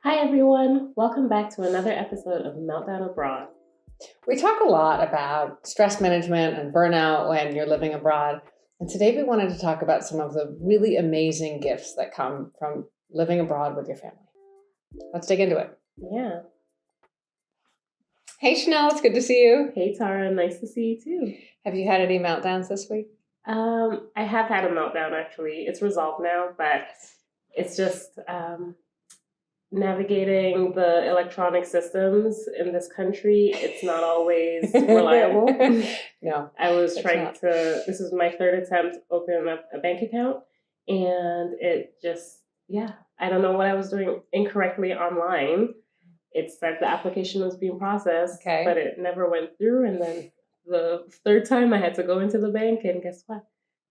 Hi, everyone. Welcome back to another episode of Meltdown Abroad. We talk a lot about stress management and burnout when you're living abroad. And today we wanted to talk about some of the really amazing gifts that come from living abroad with your family. Let's dig into it. Yeah. Hey, Chanel, it's good to see you. Hey, Tara. Nice to see you, too. Have you had any meltdowns this week? I have had a meltdown, actually. It's resolved now, but it's just navigating the electronic systems in this country. It's not always reliable. No. I was trying to, this is my third attempt opening up a bank account, and it just, I don't know what I was doing incorrectly online. It said the application was being processed, but it never went through. And then the third time I had to go into the bank, and guess what?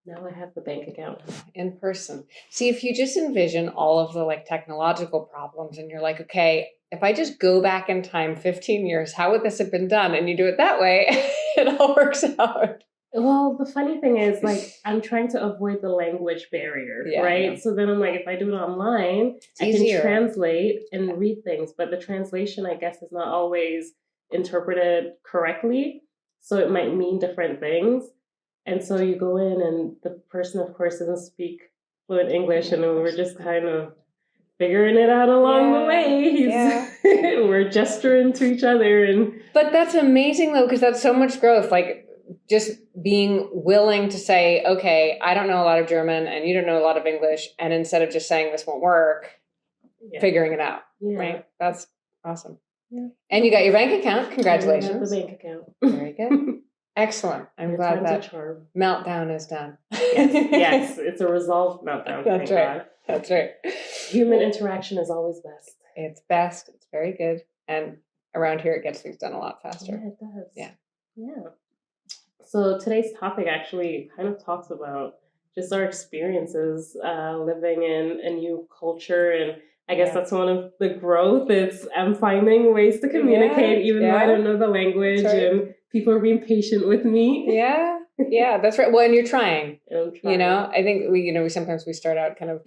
Now I have the bank account. In person. See, if you just envision all of the technological problems and you're like, okay, if I just go back in time 15 years, how would this have been done? And you do it that way, it all works out. Well, the funny thing is, I'm trying to avoid the language barrier, right? Yeah. So then I'm like, if I do it online, I can translate and read things, but the translation, I guess, is not always interpreted correctly. So it might mean different things. And so you go in and the person, of course, doesn't speak fluent English, and then we're just kind of figuring it out along the way. We're gesturing to each other. But that's amazing, though, because that's so much growth. Just being willing to say, okay, I don't know a lot of German and you don't know a lot of English. And instead of just saying this won't work, figuring it out, right? That's awesome. Yeah. And you got your bank account. Congratulations. I got the bank account. Very good. Excellent. I'm glad that meltdown is done. Yes, it's a resolved meltdown. That's right. God. That's right. Human interaction is always best. It's best. It's very good. And around here, it gets things done a lot faster. Yeah, it does. Yeah. So today's topic actually kind of talks about just our experiences living in a new culture. And I guess that's one of the growth. I'm finding ways to communicate even though I don't know the language. Right. And people are being patient with me. Yeah, that's right. Well, and you're trying. I think we sometimes we start out kind of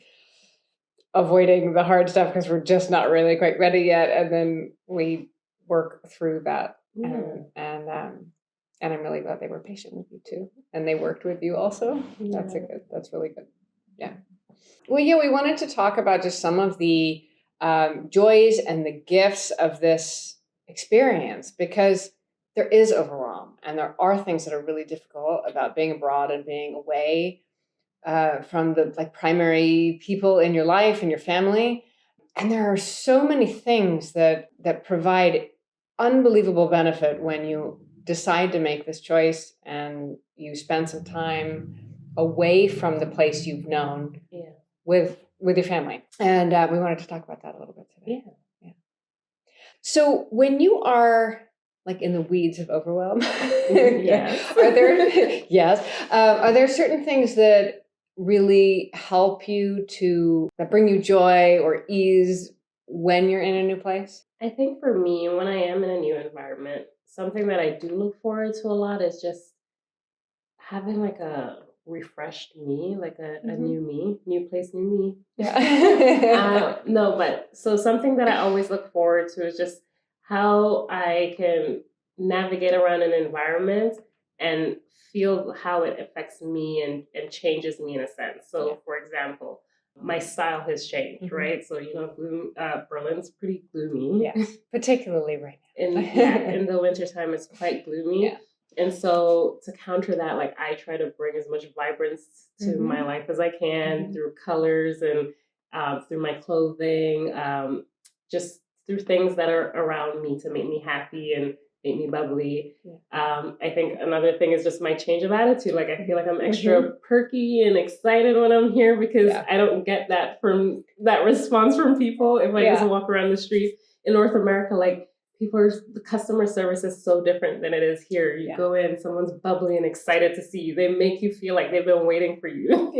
avoiding the hard stuff because we're just not really quite ready yet. And then we work through that. Yeah. And I'm really glad they were patient with you too. And they worked with you also. Yeah. That's really good. Yeah. Well, we wanted to talk about just some of the joys and the gifts of this experience, because there is overwhelm and there are things that are really difficult about being abroad and being away from the primary people in your life and your family. And there are so many things that provide unbelievable benefit when you decide to make this choice and you spend some time away from the place you've known with your family. And we wanted to talk about that a little bit today. Yeah. So when you are in the weeds of overwhelm, are there certain things that really help you that bring you joy or ease when you're in a new place? I think for me, when I am in a new environment, something that I do look forward to a lot is just having a refreshed me, a new me, new place, new me. Yeah. So something that I always look forward to is just how I can navigate around an environment and feel how it affects me and changes me in a sense. So, for example, my style has changed, right? So, Berlin's pretty gloomy. Yes, particularly right now. In the wintertime, it's quite gloomy. Yeah. And so to counter that, I try to bring as much vibrance to my life as I can through colors and through my clothing, just through things that are around me to make me happy and make me bubbly. Yeah. I think another thing is just my change of attitude. I feel like I'm extra perky and excited when I'm here because I don't get that response from people if I just walk around the street. In North America, the customer service is so different than it is here. You go in, someone's bubbly and excited to see you. They make you feel like they've been waiting for you.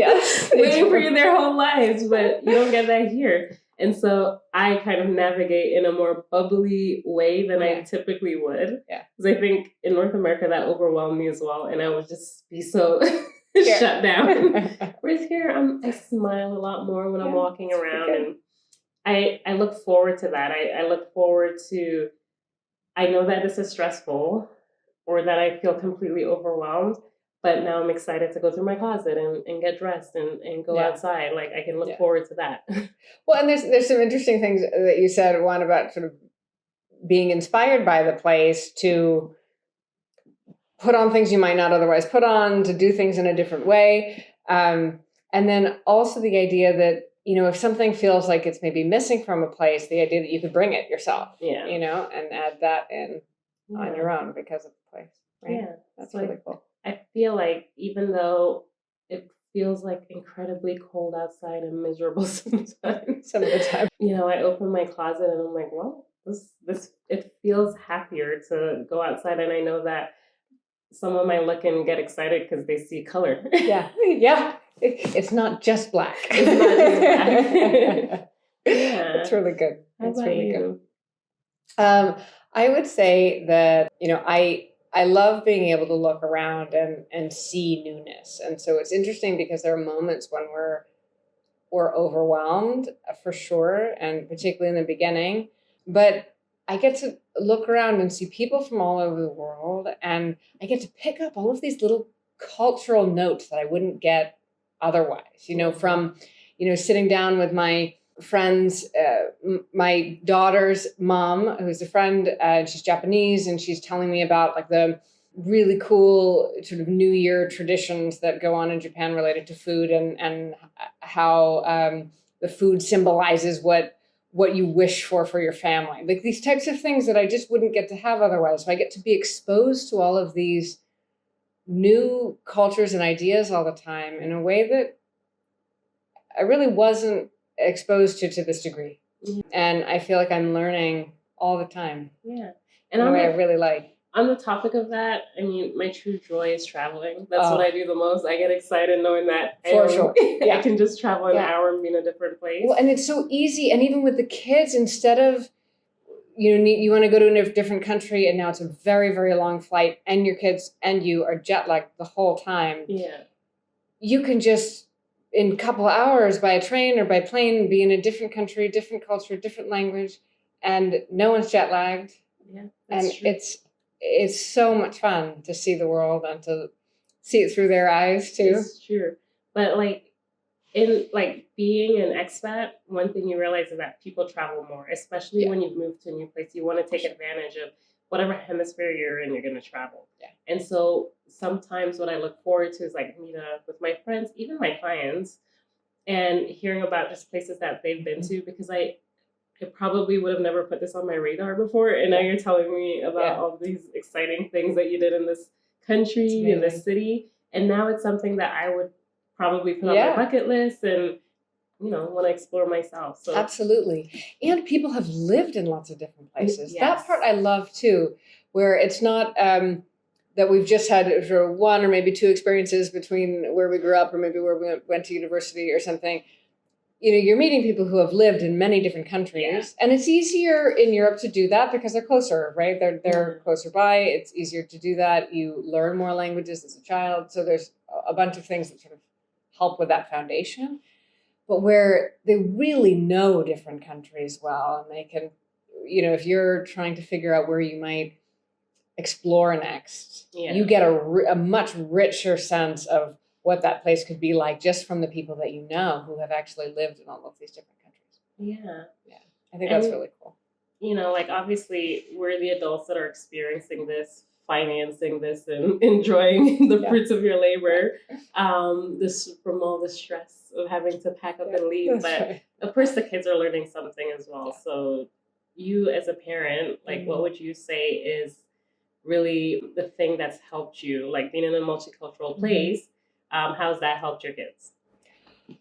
Waiting for you their whole lives, but you don't get that here. And so I kind of navigate in a more bubbly way than I typically would. Yeah. Because I think in North America that overwhelmed me as well. And I would just be so shut down. Whereas here, I smile a lot more when I'm walking around. And I look forward to that. I look forward to, I know that this is stressful or that I feel completely overwhelmed, but now I'm excited to go through my closet and get dressed and go outside. Like I can look forward to that. Well, and there's some interesting things that you said, one about sort of being inspired by the place to put on things you might not otherwise put on, to do things in a different way. And then also the idea that, if something feels like it's maybe missing from a place, the idea that you could bring it yourself, and add that in on your own because of the place. Right? Yeah. That's really cool. I feel like even though it feels like incredibly cold outside and miserable sometimes, some of the time, I open my closet and I'm like, well, this it feels happier to go outside, and I know that someone might look and get excited because they see color. Yeah. It's not just black. It's not just black. Yeah. That's really good. That's really good. I would say that, I love being able to look around and see newness. And so it's interesting because there are moments when we're overwhelmed for sure, and particularly in the beginning. But I get to look around and see people from all over the world, and I get to pick up all of these little cultural notes that I wouldn't get otherwise, from, sitting down with my friends, my daughter's mom, who's a friend, she's Japanese, and she's telling me about like the really cool sort of New Year traditions that go on in Japan related to food, and how the food symbolizes what you wish for your family. Like these types of things that I just wouldn't get to have otherwise. So I get to be exposed to all of these new cultures and ideas all the time in a way that I really wasn't exposed to this degree. Yeah. And I feel like I'm learning all the time. Yeah. And in a way I really like. On the topic of that, I mean, my true joy is traveling. That's what I do the most. I get excited knowing that I can just travel an hour and be in a different place. Well, and it's so easy. And even with the kids, instead of, you want to go to a different country, and now it's a very, very long flight, and your kids and you are jet lagged the whole time. Yeah. You can just, in a couple of hours by a train or by plane, be in a different country, different culture, different language, and no one's jet lagged. Yeah. And true. It's so much fun to see the world and to see it through their eyes too. It's true. But in being an expat, one thing you realize is that people travel more, especially when you've moved to a new place. You want to take advantage of whatever hemisphere you're in, you're going to travel. Yeah. And so sometimes what I look forward to is meet up with my friends, even my clients, and hearing about just places that they've been to, because I probably would have never put this on my radar before. And now you're telling me about all these exciting things that you did in this country, in this city. And now it's something that I would probably put on my bucket list and, want to explore myself. So absolutely. And people have lived in lots of different places. Yes. That part I love too, where it's not that we've just had sort of one or maybe two experiences between where we grew up or maybe where we went to university or something. You're meeting people who have lived in many different countries, and it's easier in Europe to do that because they're closer, right? They're closer by. It's easier to do that. You learn more languages as a child. So there's a bunch of things that sort of help with that foundation. But where they really know different countries well, and they can, if you're trying to figure out where you might explore next, you get a much richer sense of what that place could be like just from the people that you know who have actually lived in all of these different countries. Yeah. I think that's really cool. Obviously we're the adults that are experiencing this, financing this, and enjoying the fruits of your labor. This from all the stress of having to pack up and leave. But of course the kids are learning something as well. Yeah. So you as a parent, what would you say is really the thing that's helped you, being in a multicultural place? How's that helped your kids?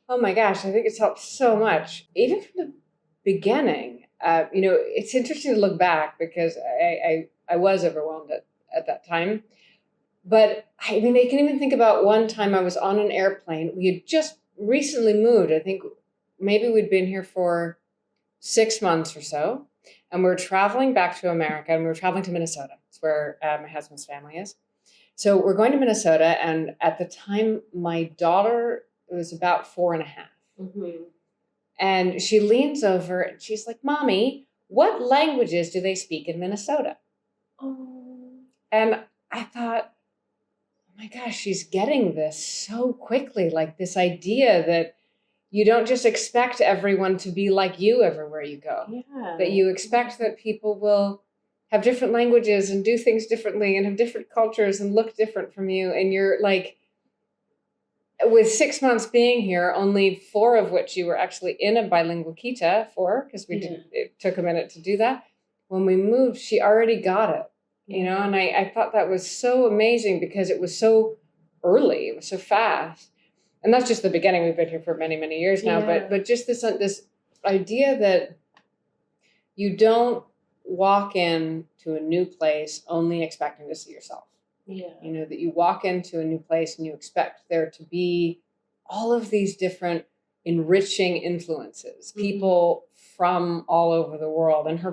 Oh my gosh, I think it's helped so much. Even from the beginning, it's interesting to look back because I was overwhelmed at that time. But I can even think about one time I was on an airplane. We had just recently moved. I think maybe we'd been here for 6 months or so. And we were traveling back to America, and we were traveling to Minnesota. It's where my husband's family is. So we're going to Minnesota, and at the time, my daughter was about 4.5. Mm-hmm. And she leans over and she's like, Mommy, what languages do they speak in Minnesota? Oh. And I thought, oh my gosh, she's getting this so quickly. Like this idea that you don't just expect everyone to be like you everywhere you go. Yeah. That you expect that people will have different languages and do things differently and have different cultures and look different from you. And you're like, with 6 months being here, only 4 of which you were actually in a bilingual kita, 4, because it took a minute to do that. When we moved, she already got it, you know, and I thought that was so amazing because it was so early, it was so fast. And that's just the beginning. We've been here for many, many years now, but just this idea that you don't walk into a new place only expecting to see yourself. Yeah. You know, that you walk into a new place and you expect there to be all of these different enriching influences, people from all over the world. And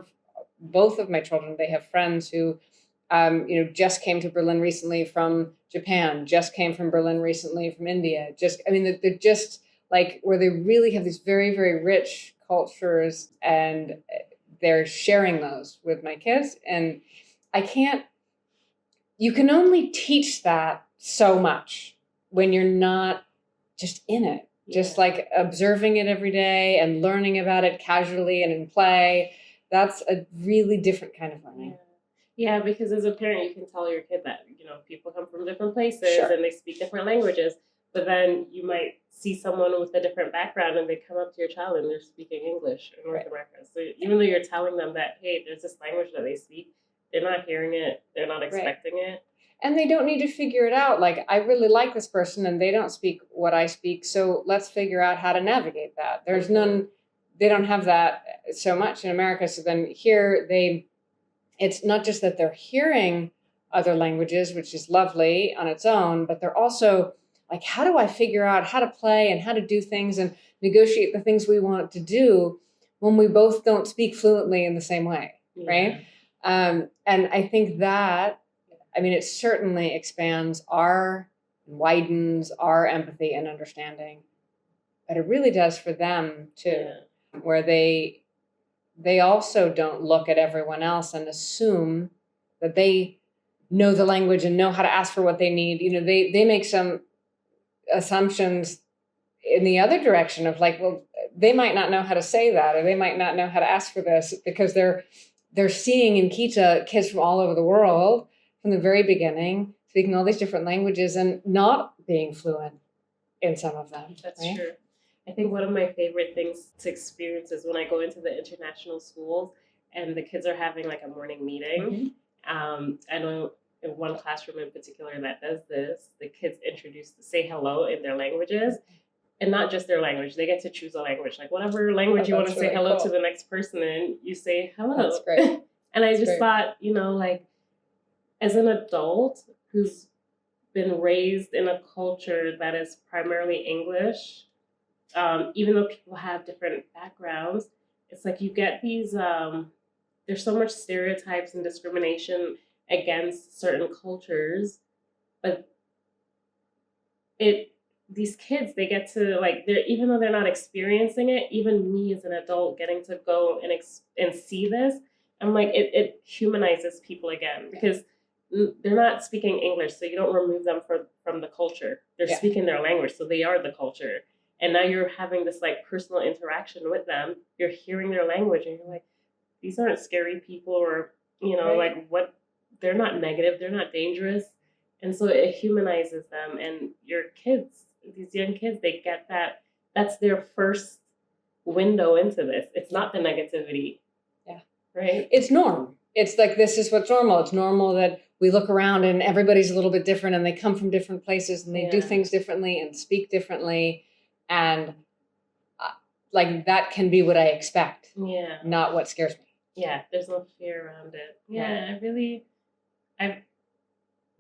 both of my children, they have friends who, just came to Berlin recently from Japan, just came from Berlin recently from India. They're just like where they really have these very, very rich cultures, and they're sharing those with my kids. And you can only teach that so much when you're not just in it, just like observing it every day and learning about it casually and in play. That's a really different kind of learning. Yeah, because as a parent, you can tell your kid that, people come from different places and they speak different languages. But then you might see someone with a different background and they come up to your child and they're speaking English in North America. So even though you're telling them that, hey, there's this language that they speak, they're not hearing it. They're not expecting it. And they don't need to figure it out. Like, I really like this person and they don't speak what I speak. So let's figure out how to navigate that. There's they don't have that so much in America. So then here it's not just that they're hearing other languages, which is lovely on its own, but they're also like, how do I figure out how to play and how to do things and negotiate the things we want to do when we both don't speak fluently in the same way, right? And I think that, it certainly expands widens our empathy and understanding, but it really does for them too, where they also don't look at everyone else and assume that they know the language and know how to ask for what they need. They make some assumptions in the other direction of like, well, they might not know how to say that, or they might not know how to ask for this, because they're seeing in Kita kids from all over the world from the very beginning, speaking all these different languages and not being fluent in some of them. That's true. I think one of my favorite things to experience is when I go into the international schools and the kids are having like a morning meeting. I know in one classroom in particular that does this, the kids say hello in their languages, and not just their language. They get to choose a language, like whatever language you want to say hello to the next person in, you say hello. That's great. And I just thought, like, as an adult who's been raised in a culture that is primarily English, even though people have different backgrounds, it's like you get these, there's so much stereotypes and discrimination against certain cultures, but these kids, they get to, like, even though they're not experiencing it, even me as an adult getting to go and see this, I'm like, it humanizes people again, because they're not speaking English, so you don't remove them from the culture. They're speaking their language, so they are the culture. And now you're having this like personal interaction with them. You're hearing their language, and you're like, these aren't scary people, or like what? They're not negative. They're not dangerous. And so it humanizes them. And your kids, these young kids, they get that. That's their first window into this. It's not the negativity. Yeah. Right? It's norm. It's like, this is what's normal. It's normal that we look around and everybody's a little bit different and they come from different places and they do things differently and speak differently. And like, that can be what I expect. Yeah. Not what scares me. Yeah. There's no fear around it. Yeah.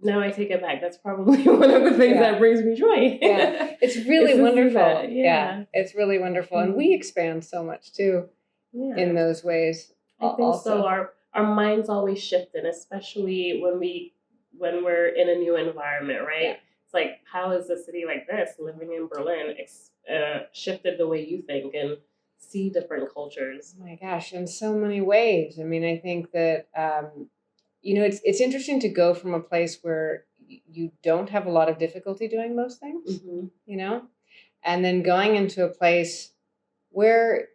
Now I take it back. That's probably one of the things that brings me joy. Yeah. It's really wonderful. Yeah. It's really wonderful. And we expand so much too in those ways. I think also. So. Our minds always shifting, especially when we're in a new environment, right? Yeah. It's like, how is a city like this, living in Berlin, shifted the way you think? And see different cultures. Oh my gosh, in so many ways. I mean, I think that, it's interesting to go from a place where you don't have a lot of difficulty doing most things, and then going into a place where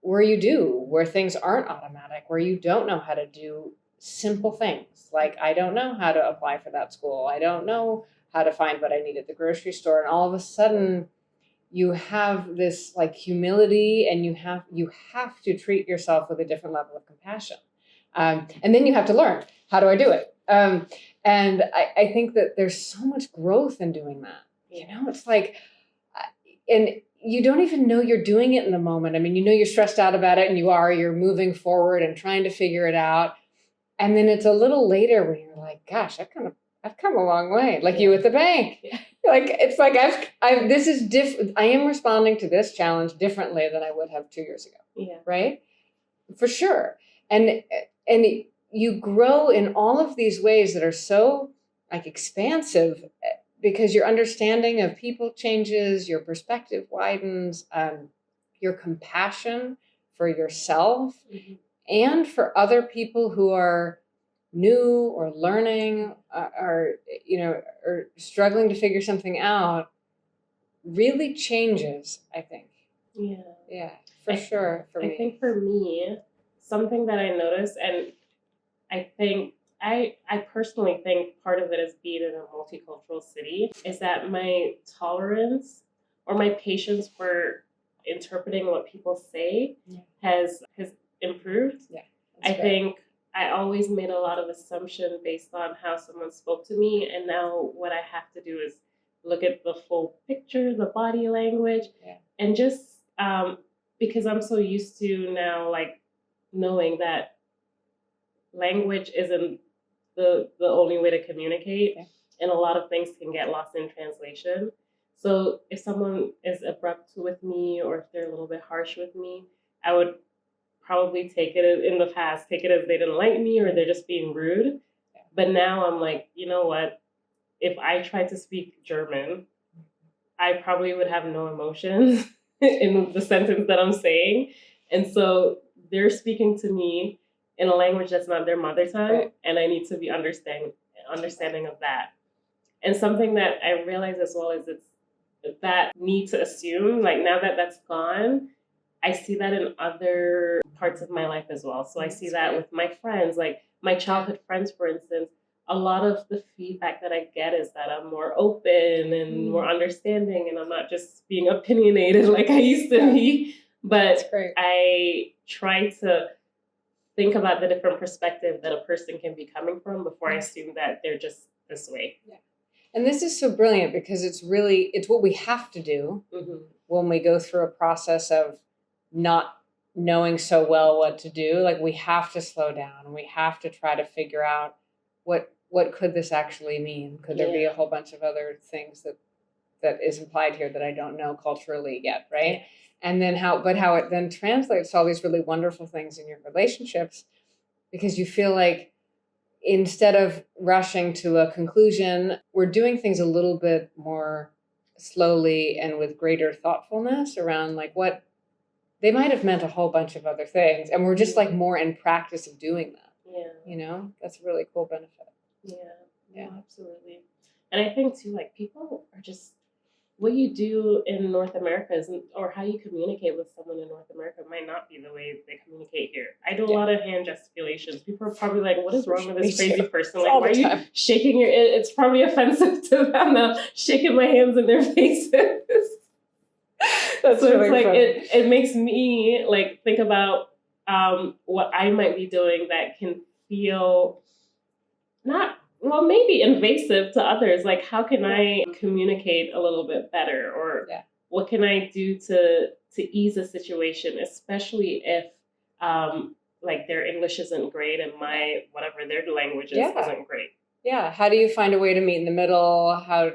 you do, where things aren't automatic, where you don't know how to do simple things. Like, I don't know how to apply for that school. I don't know how to find what I need at the grocery store. And all of a sudden you have this like humility, and you have to treat yourself with a different level of compassion. And then you have to learn, how do I do it? And I think that there's so much growth in doing that. It's like, and you don't even know you're doing it in the moment. I mean, you're stressed out about it, and you're moving forward and trying to figure it out. And then it's a little later when you're like, gosh, I've come a long way. Like you at the bank. Yeah. Like, it's like this is different. I am responding to this challenge differently than I would have 2 years ago. Yeah. Right? For sure. And you grow in all of these ways that are so like expansive, because your understanding of people changes, your perspective widens, your compassion for yourself and for other people who are new or learning, or struggling to figure something out, really changes, I think. Yeah, for sure. For me, I think for me, something that I noticed, and I think I personally think part of it is being in a multicultural city, is that my tolerance or my patience for interpreting what people say has improved. Yeah, I think I always made a lot of assumption based on how someone spoke to me, and now what I have to do is look at the full picture, the body language, and just because I'm so used to now like knowing that language isn't the only way to communicate, and a lot of things can get lost in translation. So if someone is abrupt with me, or if they're a little bit harsh with me, I would probably take it as they didn't like me, or they're just being rude. But now I'm like, you know what? If I tried to speak German, I probably would have no emotions in the sentence that I'm saying. And so they're speaking to me in a language that's not their mother tongue, and I need to be understanding of that. And something that I realize as well is it's that need to assume, like now that that's gone, I see that in other parts of my life as well. So I see that with my friends, like my childhood friends, for instance. A lot of the feedback that I get is that I'm more open and more understanding, and I'm not just being opinionated like I used to be. But I try to think about the different perspective that a person can be coming from before I assume that they're just this way. Yeah. And this is so brilliant, because it's what we have to do when we go through a process of not knowing so well what to do. Like, we have to slow down, and we have to try to figure out what could this actually mean? Could there be a whole bunch of other things that is implied here that I don't know culturally yet, right? And then how it then translates to all these really wonderful things in your relationships, because you feel like instead of rushing to a conclusion, we're doing things a little bit more slowly and with greater thoughtfulness around like what they might have meant a whole bunch of other things. And we're just like more in practice of doing that. Yeah. That's a really cool benefit. Yeah, absolutely. And I think too, like people are just, what you do in North America isn't, or how you communicate with someone in North America might not be the way they communicate here. I do a lot of hand gesticulations. People are probably like, what is wrong with this crazy person? Like, why are you shaking it's probably offensive to them now, shaking my hands in their faces. That's so really it's like, funny. it makes me like think about what I might be doing that can feel maybe invasive to others. Like, how can I communicate a little bit better, or what can I do to ease a situation, especially if like their English isn't great and my whatever their language is isn't great. Yeah. How do you find a way to meet in the middle? How,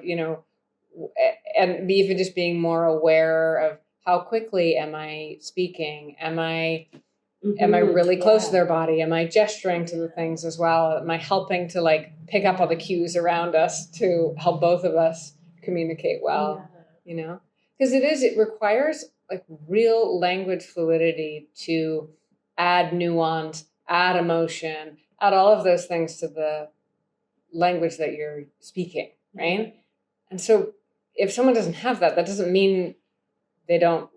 and even just being more aware of how quickly am I speaking? Am I really close to their body? Am I gesturing to the things as well? Am I helping to like pick up all the cues around us to help both of us communicate well? Because it requires like real language fluidity to add nuance, add emotion, add all of those things to the language that you're speaking, right? And so if someone doesn't have that, that doesn't mean they don't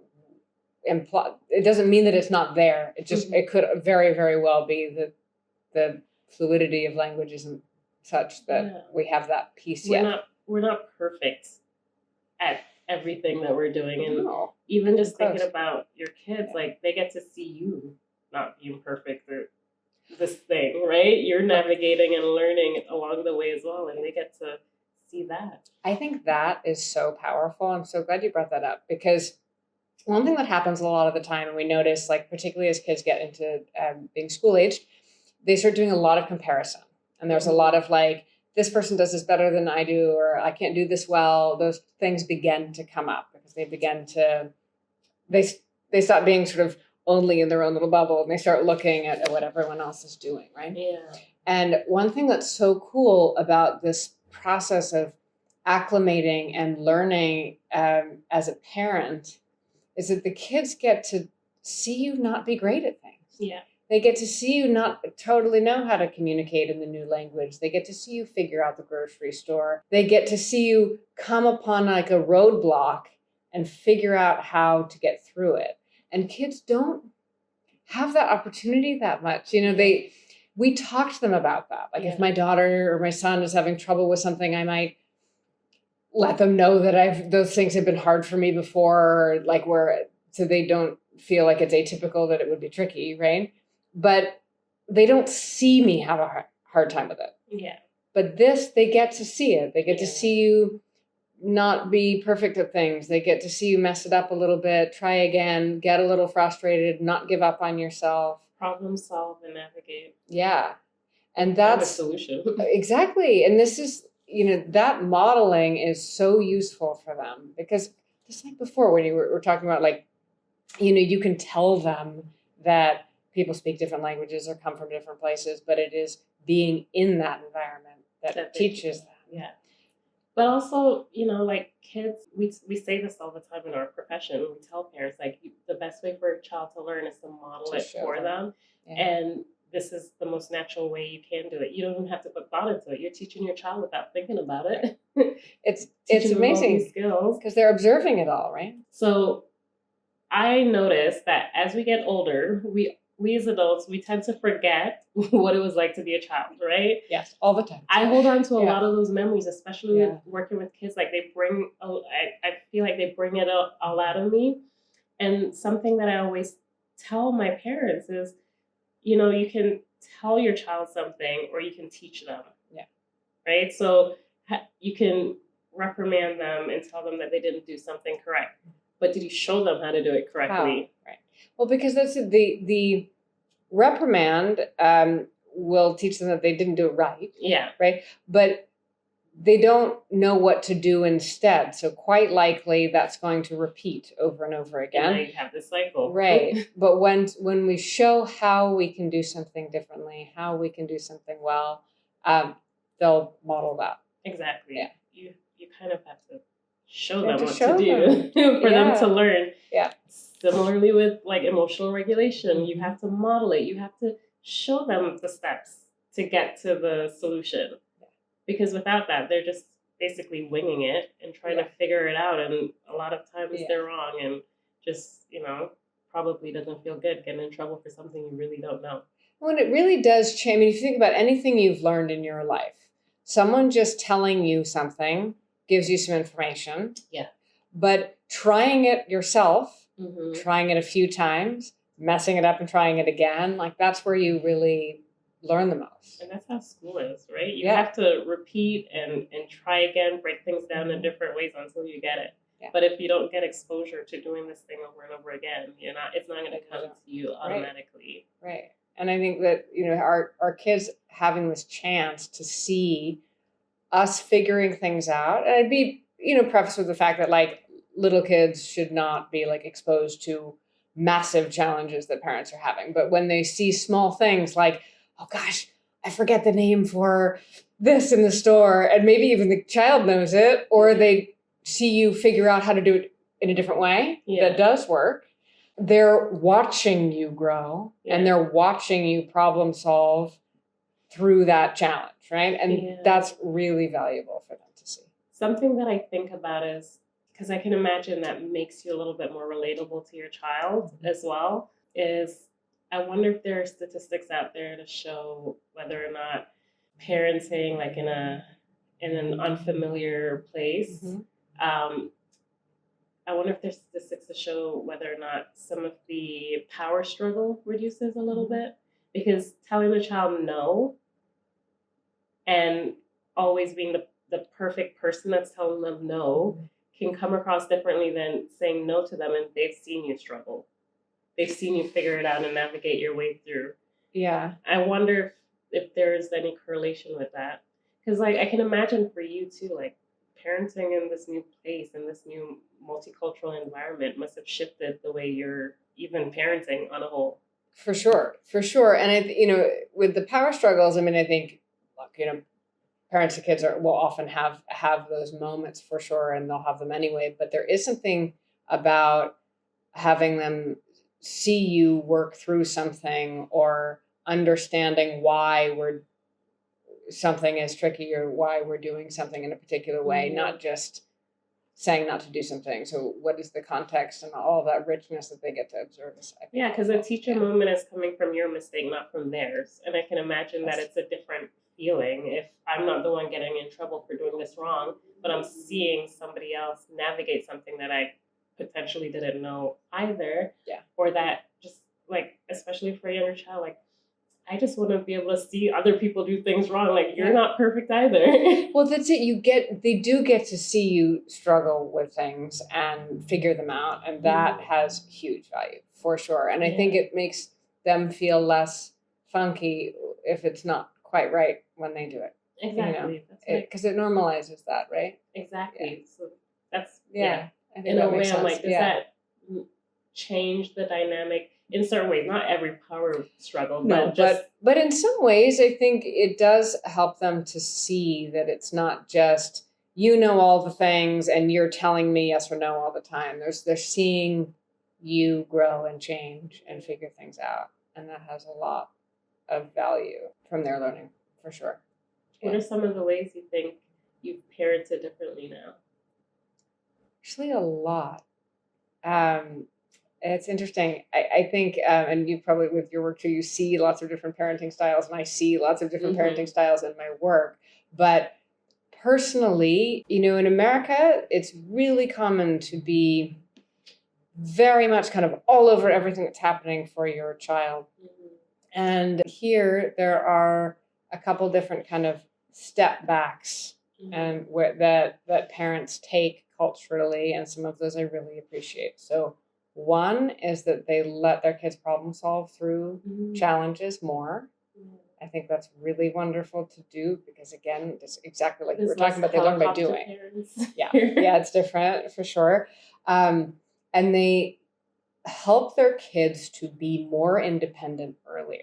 imply, it doesn't mean that it's not there. It just, it could very, very well be that the fluidity of language isn't such that we have that piece yet. We're not perfect at everything that we're doing. And even just thinking about your kids, like they get to see you not being perfect or this thing, right? You're navigating and learning along the way as well, and they get to see that. I think that is so powerful. I'm so glad you brought that up, because one thing that happens a lot of the time, and we notice, like particularly as kids get into being school aged, they start doing a lot of comparison, and there's a lot of like, this person does this better than I do, or I can't do this well. Those things begin to come up because they begin to, they stop being sort of only in their own little bubble, and they start looking at what everyone else is doing, right? Yeah. And one thing that's so cool about this process of acclimating and learning as a parent is that the kids get to see you not be great at things. Yeah. They get to see you not totally know how to communicate in the new language. They get to see you figure out the grocery store. They get to see you come upon like a roadblock and figure out how to get through it. And kids don't have that opportunity that much. You know, we talk to them about that. Like if my daughter or my son is having trouble with something, I might let them know that those things have been hard for me before, like so they don't feel like it's atypical that it would be tricky, right? But they don't see me have a hard time with it. Yeah. But this, they get to see it. They get to see you not be perfect at things. They get to see you mess it up a little bit, try again, get a little frustrated, not give up on yourself. Problem solve and navigate. Yeah. And that's a solution. Exactly. And this is, that modeling is so useful for them, because just like before, when you were talking about like, you can tell them that people speak different languages or come from different places, but it is being in that environment that teaches them. Yeah. But also, like kids, we say this all the time in our profession. We tell parents, like, the best way for a child to learn is to model it for them. Yeah. And this is the most natural way you can do it. You don't even have to put thought into it. You're teaching your child without thinking about it. It's amazing skills because they're observing it all, right? So I noticed that as we get older, we as adults, we tend to forget what it was like to be a child, right? Yes, all the time. I hold on to a lot of those memories, especially with working with kids. Like I feel like they bring it all out of me. And something that I always tell my parents is, you can tell your child something or you can teach them. Yeah. Right? So you can reprimand them and tell them that they didn't do something correct. But did you show them how to do it correctly? Right. Well, because that's the reprimand will teach them that they didn't do it right. Yeah. Right. But they don't know what to do instead. So quite likely that's going to repeat over and over again. And now you have this cycle. Right. But when we show how we can do something differently, how we can do something well, they'll model that. Exactly. Yeah. You kind of have to show them what to do for them to learn. Yeah. Similarly with like emotional regulation, you have to model it. You have to show them the steps to get to the solution. Because without that, they're just basically winging it and trying to figure it out. And a lot of times they're wrong and just, probably doesn't feel good getting in trouble for something you really don't know. Well, it really does change. I mean, if you think about anything you've learned in your life, someone just telling you something gives you some information. Yeah. But trying it yourself, trying it a few times, messing it up and trying it again, like that's where you really learn the most. And that's how school is, right? You have to repeat and try again, break things down in different ways until you get it. Yeah. But if you don't get exposure to doing this thing over and over again, it's not going to come to you automatically. Right. And I think that, our kids having this chance to see us figuring things out, and I'd be, prefaced with the fact that like little kids should not be like exposed to massive challenges that parents are having. But when they see small things like, oh gosh, I forget the name for this in the store, and maybe even the child knows it, or they see you figure out how to do it in a different way Yeah. that does work. They're watching you grow and they're watching you problem solve through that challenge, right? And that's really valuable for them to see. Something that I think about is, because I can imagine that makes you a little bit more relatable to your child as well, is I wonder if there are statistics out there to show whether or not parenting like in an unfamiliar place, I wonder if there's statistics to show whether or not some of the power struggle reduces a little bit, because telling the child no and always being the perfect person that's telling them no can come across differently than saying no to them and they've seen you struggle. They've seen you figure it out and navigate your way through. Yeah. I wonder if there's any correlation with that. Because like I can imagine for you too, like parenting in this new place, in this new multicultural environment must have shifted the way you're even parenting on a whole. For sure. And with the power struggles, I mean, I think, look, parents and kids will often have those moments for sure, and they'll have them anyway. But there is something about having them see you work through something or understanding why something is tricky or why we're doing something in a particular way, not just saying not to do something. So what is the context and all that richness that they get to observe? Yeah, because a teacher moment is coming from your mistake, not from theirs. And I can imagine that it's a different feeling if I'm not the one getting in trouble for doing this wrong, but I'm seeing somebody else navigate something that I potentially didn't know either. Yeah. Or that just like, especially for a younger child, like I just want to be able to see other people do things wrong. Like you're not perfect either. Well, that's it. They do get to see you struggle with things and figure them out. And that has huge value for sure. And I think it makes them feel less funky if it's not quite right when they do it. Exactly. Because it normalizes that, right? Exactly. Yeah. So that's, I think in a way, I'm like, does that change the dynamic in certain ways? Not every power struggle, but in some ways, I think it does help them to see that it's not just all the things and you're telling me yes or no all the time. They're seeing you grow and change and figure things out, and that has a lot of value from their learning for sure. What are some of the ways you think you've parented differently now? Actually, a lot. It's interesting. I think, and you probably with your work too, you see lots of different parenting styles, and I see lots of different parenting styles in my work. But personally, in America, it's really common to be very much kind of all over everything that's happening for your child. And here there are a couple different kind of step backs and that parents take culturally, and some of those I really appreciate. So one is that they let their kids problem solve through challenges more. I think that's really wonderful to do because, again, just exactly like we were talking about, they learn by doing. Yeah, it's different for sure. And they help their kids to be more independent earlier.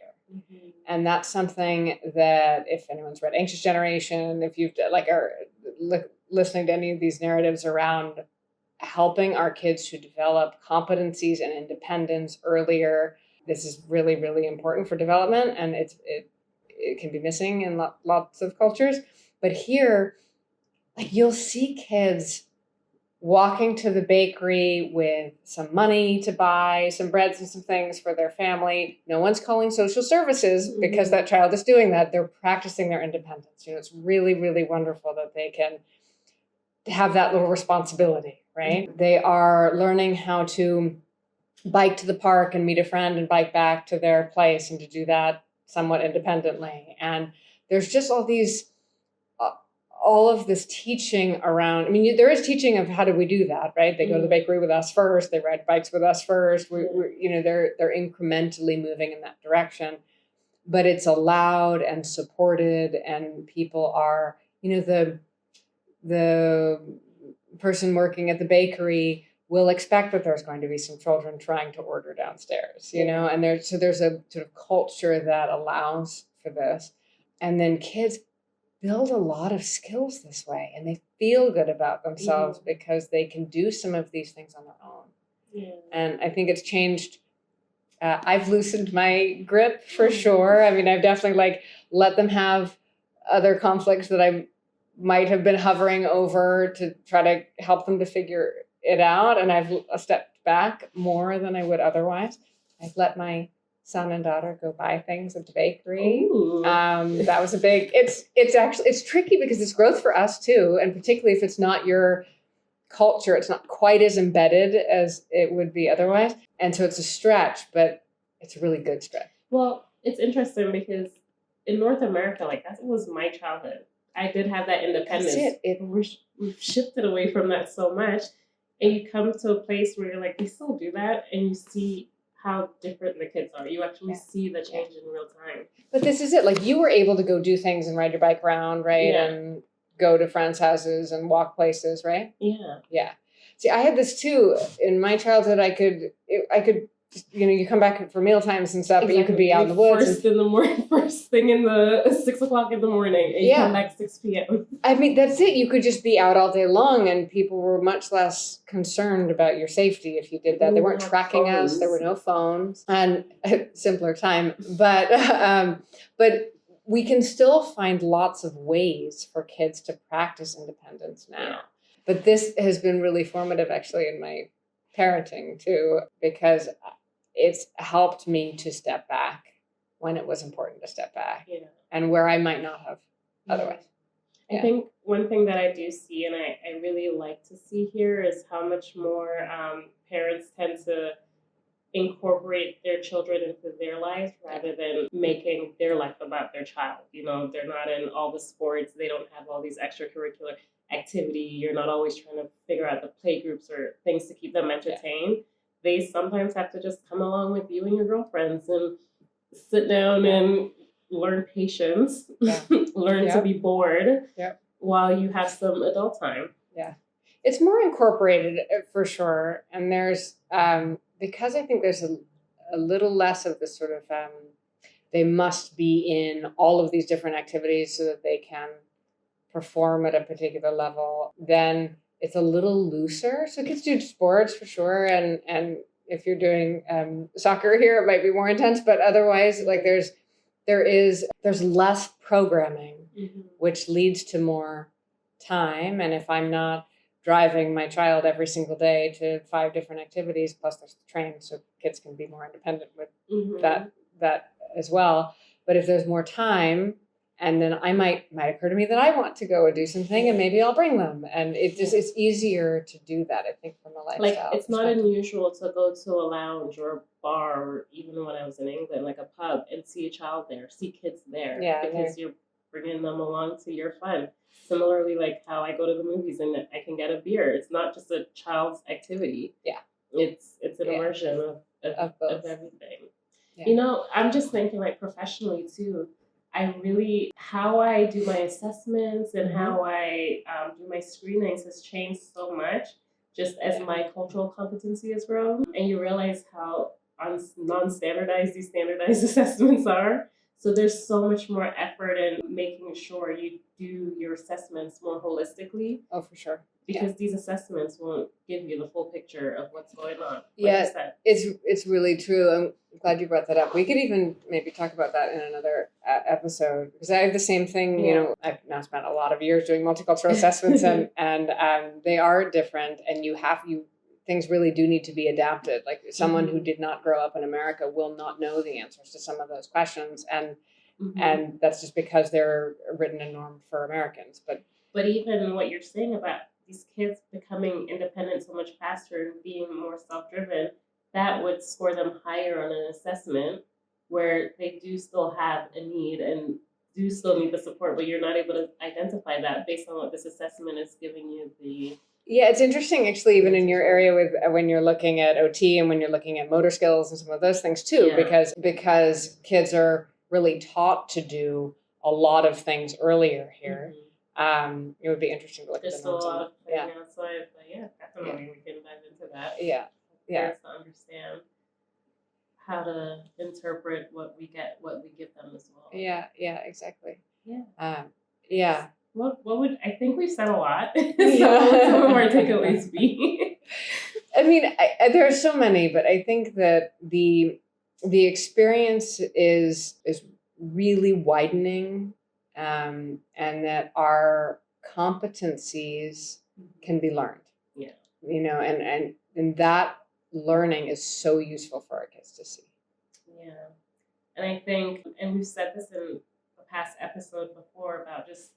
And that's something that if anyone's read Anxious Generation, if you've listening to any of these narratives around helping our kids to develop competencies and independence earlier, this is really, really important for development, and it can be missing in lots of cultures. But here, you'll see kids walking to the bakery with some money to buy some breads and some things for their family. No one's calling social services because that child is doing that. They're practicing their independence. It's really, really wonderful that they can have that little responsibility, right? They are learning how to bike to the park and meet a friend and bike back to their place and to do that somewhat independently. And there's just all of this teaching around. I mean, there is teaching of how do we do that, right? They go to the bakery with us first. They ride bikes with us first. They're incrementally moving in that direction, but it's allowed and supported, and people are, the person working at the bakery will expect that there's going to be some children trying to order downstairs, and there's a sort of culture that allows for this. And then kids build a lot of skills this way, and they feel good about themselves because they can do some of these things on their own. Yeah. And I think it's changed. I've loosened my grip for sure. I mean, I've definitely like let them have other conflicts that I might have been hovering over to try to help them to figure it out. And I've stepped back more than I would otherwise. I've let my son and daughter go buy things at the bakery. That was a big, it's tricky because it's growth for us too. And particularly if it's not your culture, it's not quite as embedded as it would be otherwise. And so it's a stretch, but it's a really good stretch. Well, it's interesting because in North America, like that was my childhood. I did have that independence. That's it. We've shifted away from that so much. And you come to a place where you're like, they still do that, and you see how different the kids are. You actually see the change in real time. But this is it. Like you were able to go do things and ride your bike around, right? Yeah. And go to friends' houses and walk places, right? Yeah. Yeah. See, I had this too. In my childhood, I could, you come back for meal times and stuff, but you could be out in the woods. First thing in the 6 o'clock in the morning, and you come back 6 p.m. I mean, that's it. You could just be out all day long, and people were much less concerned about your safety if you did that. They weren't tracking us. There were no phones, and simpler time. But we can still find lots of ways for kids to practice independence now. Yeah. But this has been really formative actually in my parenting too, because it's helped me to step back when it was important to step back and where I might not have otherwise. I think one thing that I do see, and I really like to see here, is how much more parents tend to incorporate their children into their life rather than making their life about their child. You know, they're not in all the sports. They don't have all these extracurricular activity. You're not always trying to figure out the play groups or things to keep them entertained. They sometimes have to just come along with you and your girlfriends and sit down and learn patience, learn to be bored while you have some adult time. Yeah. It's more incorporated for sure. And there's, because I think there's a little less of this sort of, they must be in all of these different activities so that they can perform at a particular level, then it's a little looser. So kids do sports for sure. And if you're doing soccer here, it might be more intense, but otherwise like there's less programming, which leads to more time. And if I'm not driving my child every single day to 5 different activities, plus there's the train, so kids can be more independent with that as well. But if there's more time, and then might occur to me that I want to go and do something, and maybe I'll bring them. And it's easier to do that, I think, from a lifestyle. Like it's not unusual to go to a lounge or a bar, or even when I was in England, like a pub, and see a child there, see kids there, because you're bringing them along to your fun. Similarly, like how I go to the movies and I can get a beer. It's not just a child's activity. Yeah, it's an immersion of everything. Yeah. You know, I'm just thinking like professionally too. How I do my assessments and how I do my screenings has changed so much just as my cultural competency has grown. And you realize how non-standardized these standardized assessments are. So there's so much more effort in making sure you do your assessments more holistically. Oh, for sure. Because these assessments won't give you the full picture of what's going on. It's really true. I'm glad you brought that up. We could even maybe talk about that in another episode, because I have the same thing. You know, I've now spent a lot of years doing multicultural assessments, and they are different, and things really do need to be adapted. Like someone who did not grow up in America will not know the answers to some of those questions, and that's just because they're written in norm for Americans. But even what you're saying about these kids becoming independent so much faster and being more self-driven, that would score them higher on an assessment where they do still have a need and do still need the support, but you're not able to identify that based on what this assessment is giving you the... Yeah, it's interesting actually, even in your area with when you're looking at OT and when you're looking at motor skills and some of those things too, because kids are really taught to do a lot of things earlier here. It would be interesting to look at the notes. There's still a lot of playing outside, but definitely we can dive into that. To understand how to interpret what we give them as well. Yeah, exactly. Yeah. What would, I think we've said a lot. So what would some of our takeaways be? I mean, there are so many, but I think that the experience is really widening, and that our competencies can be learned. Yeah. And that learning is so useful for our kids to see. Yeah. And I think, and we've said this in a past episode before about just,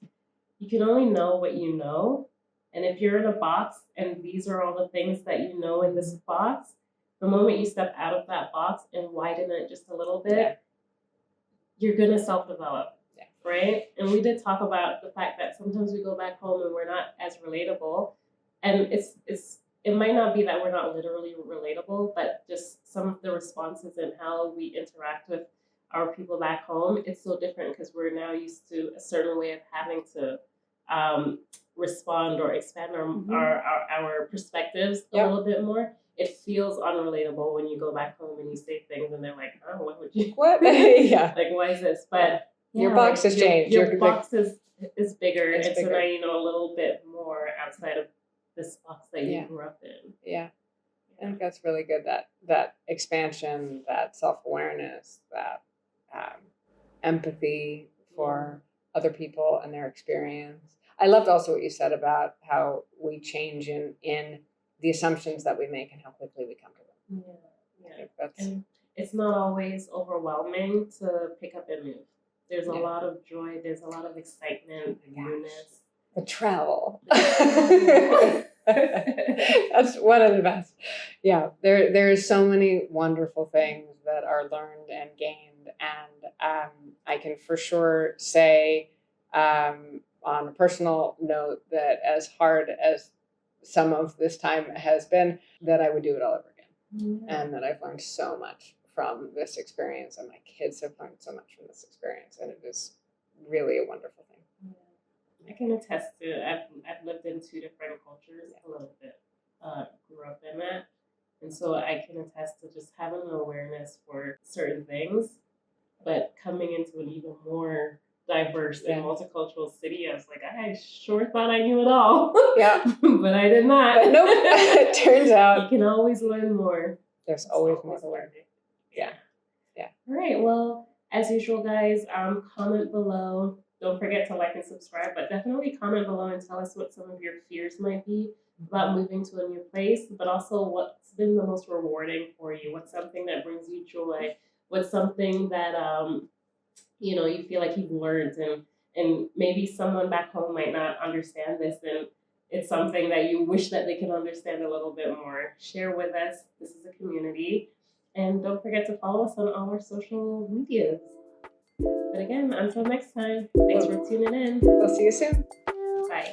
you can only know what you know. And if you're in a box and these are all the things that you know in this box, the moment you step out of that box and widen it just a little bit, you're going to self-develop, right? And we did talk about the fact that sometimes we go back home and we're not as relatable. And it might not be that we're not literally relatable, but just some of the responses and how we interact with our people back home, it's so different because we're now used to a certain way of having to respond or expand our perspectives a little bit more. It feels unrelatable when you go back home and you say things and they're like, oh, what would you? What? Yeah. Like, why is this? But your box has changed. Your box is bigger, it's and bigger. So now you know a little bit more outside of this box that you grew up in. Yeah. I think that's really good. That expansion, that self-awareness, that empathy for other people and their experience. I loved also what you said about how we change in the assumptions that we make and how quickly we come to them. Yeah. And it's not always overwhelming to pick up and move. There's a lot of joy. There's a lot of excitement, newness. The travel. That's one of the best. Yeah, there's so many wonderful things that are learned and gained, and I can for sure say, on a personal note, that as hard as some of this time has been, that I would do it all over again, and that I've learned so much from this experience, and my kids have learned so much from this experience, and it is really a wonderful thing. I can attest to. I've lived in 2 different cultures a little bit, grew up in that, and so I can attest to just having an awareness for certain things, but coming into an even more diverse and multicultural city, I was like, I sure thought I knew it all. Yeah, but I did not. But nope. It turns out you can always learn more. There's always more to learn. Yeah. All right. Well, as usual, guys, comment below. Don't forget to like and subscribe, but definitely comment below and tell us what some of your fears might be about moving to a new place, but also what's been the most rewarding for you. What's something that brings you joy? What's something that you feel like you've learned, and maybe someone back home might not understand this, and it's something that you wish that they could understand a little bit more. Share with us. This is a community, and don't forget to follow us on all our social medias. But again, until next time, thanks for tuning in. We'll see you soon. Bye.